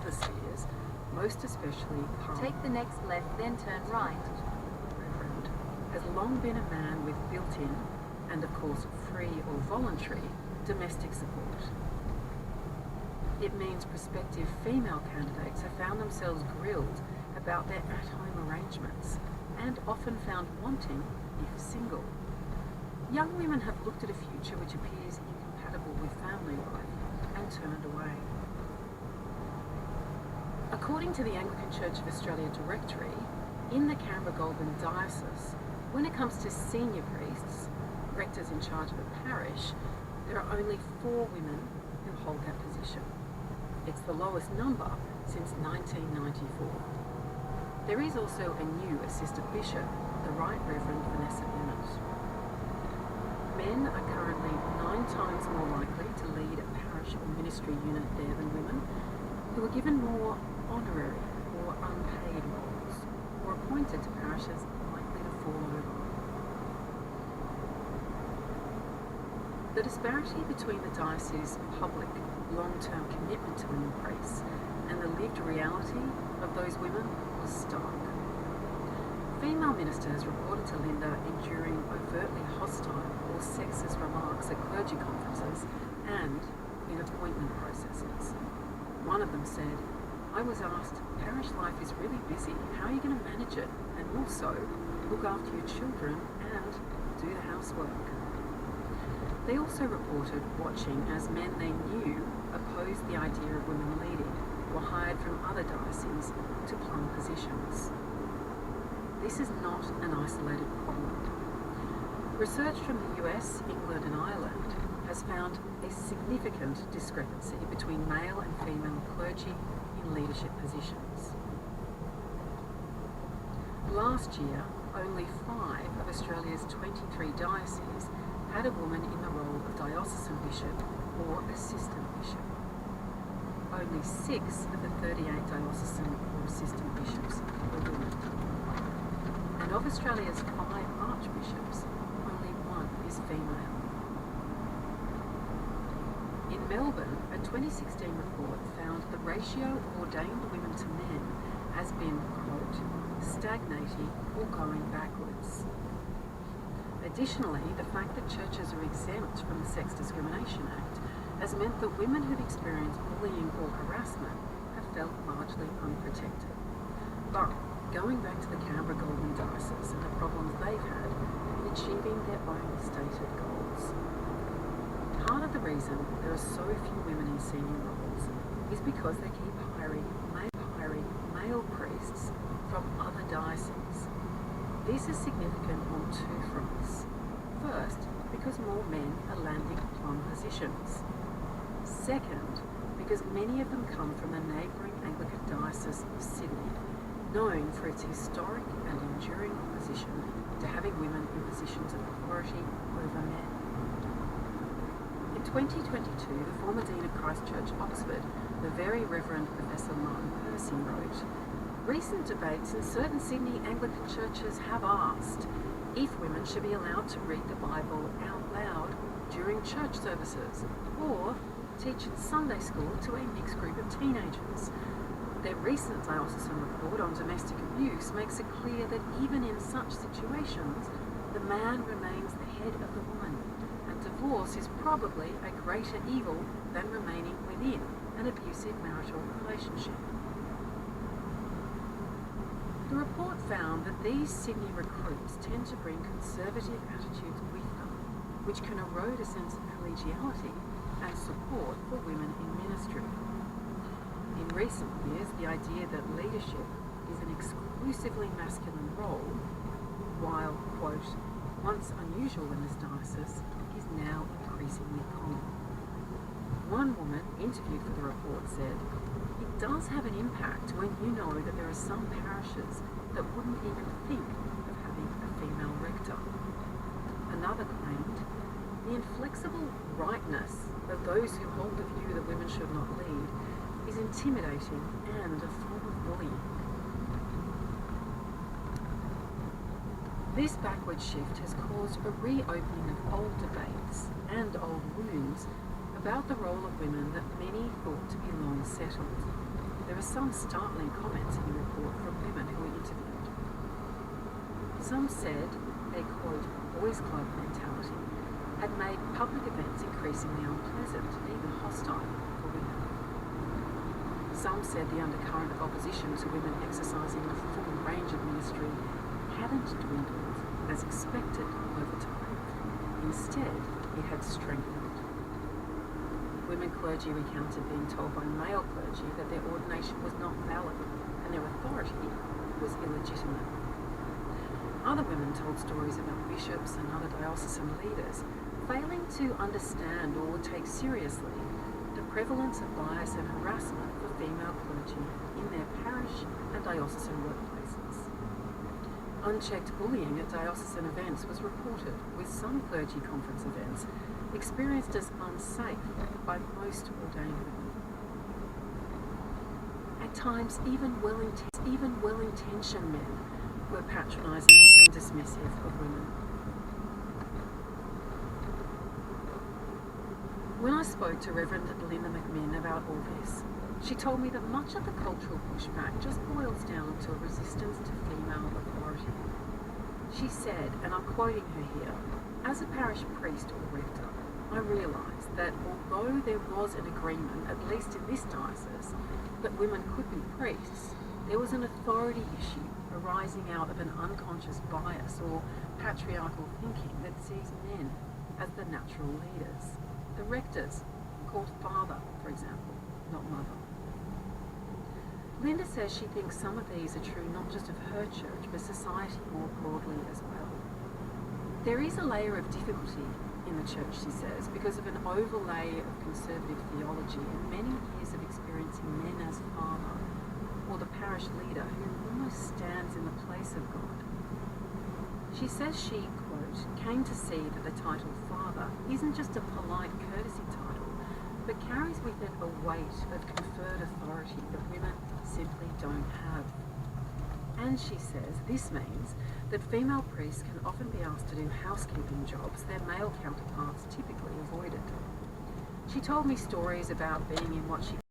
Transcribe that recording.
other spheres, most especially Take the next left, then turn right. Reverend, has long been a man with built-in, and of course free or voluntary, domestic support. It means prospective female candidates have found themselves grilled about their at-home arrangements and often found wanting if single. Young women have looked at a future which appears incompatible with family life and turned away. According to the Anglican Church of Australia Directory, in the Canberra-Goulburn Diocese, when it comes to senior priests, rectors in charge of a parish, there are only 4 women who hold that position. It's the lowest number since 1994. There is also a new assistant bishop, the Right Reverend Vanessa Bennett. Men are currently 9 times more likely to lead a parish or ministry unit there than women, who are given more honorary or unpaid roles, or appointed to parishes likely to fall over. The disparity between the diocese's public, long-term commitment to women priests and the lived reality of those women was stark. Female ministers reported to Linda enduring overtly hostile or sexist remarks at clergy conferences and in appointment processes. One of them said, "I was asked, parish life is really busy, how are you going to manage it? And also, look after your children and do the housework." They also reported watching as men they knew opposed the idea of women leading or hired from other dioceses to plum positions. This is not an isolated problem. Research from the US, England and Ireland has found a significant discrepancy between male and female clergy in leadership positions. Last year, only 5 of Australia's 23 dioceses had a woman in the role of diocesan bishop or assistant bishop. Only 6 of the 38 diocesan or assistant bishops were women. And of Australia's 5 archbishops, only 1 is female. In Melbourne, a 2016 report found the ratio of ordained women to men has been, quote, stagnating or going backwards. Additionally, the fact that churches are exempt from the Sex Discrimination Act has meant that women who've experienced bullying or harassment have felt largely unprotected. But going back to the Canberra-Goulburn Diocese and the problems they've had in achieving their own stated goals. Part of the reason there are so few women in senior roles is because they keep hiring male priests from other dioceses. This is significant on 2 fronts. First, because more men are landing plum positions. Second, because many of them come from the neighbouring Anglican Diocese of Sydney, known for its historic and enduring opposition to having women in positions of authority over men. In 2022, the former Dean of Christ Church, Oxford, the Very Reverend Professor Martin Percy wrote, "Recent debates in certain Sydney Anglican churches have asked if women should be allowed to read the Bible out loud during church services or teach in Sunday school to a mixed group of teenagers. Their recent diocesan report on domestic abuse makes it clear that even in such situations, the man remains the head of the woman, and divorce is probably a greater evil than remaining within an abusive marital relationship." The report found that these Sydney recruits tend to bring conservative attitudes with them, which can erode a sense of collegiality and support for women in ministry. In recent years, the idea that leadership is an exclusively masculine role, while, quote, once unusual in this diocese, is now increasingly common. One woman interviewed for the report said, "It does have an impact when you know that there are some parishes that wouldn't even think of having a female rector." Another claimed, "The inflexible rightness of those who hold the view that women should not lead is intimidating and a form of bullying." This backward shift has caused a reopening of old debates and old wounds about the role of women that many thought to be long settled. there are some startling comments in the report from women who were interviewed. Some said a, quote, boys' club mentality had made public events increasingly unpleasant and even hostile for women. Some said the undercurrent of opposition to women exercising the full range of ministry hadn't dwindled as expected over time. Instead, it had strengthened. Women clergy recounted being told by male clergy that their ordination was not valid and their authority was illegitimate. Other women told stories about bishops and other diocesan leaders failing to understand or take seriously the prevalence of bias and harassment for female clergy in their parish and diocesan workplaces. Unchecked bullying at diocesan events was reported, with some clergy conference events experienced as unsafe by most ordained women. At times, even well-intentioned men were patronising and dismissive of women. When I spoke to Reverend Linda McMinn about all this, she told me that much of the cultural pushback just boils down to a resistance to female authority. She said, and I'm quoting her here, "As a parish priest or rector, I realised that although there was an agreement, at least in this diocese, that women could be priests, there was an authority issue arising out of an unconscious bias or patriarchal thinking that sees men as the natural leaders. The rectors, called father, for example, not mother." Linda says she thinks some of these are true not just of her church, but society more broadly as well. There is a layer of difficulty in the church, she says, because of an overlay of conservative theology and many years of experiencing men as father, or the parish leader who almost stands in the place of God. She says she, quote, came to see that the title father isn't just a polite courtesy title, but carries with it a weight of conferred authority that women simply don't have. And she says this means that female priests can often be asked to do housekeeping jobs their male counterparts typically avoided. She told me stories about being in what she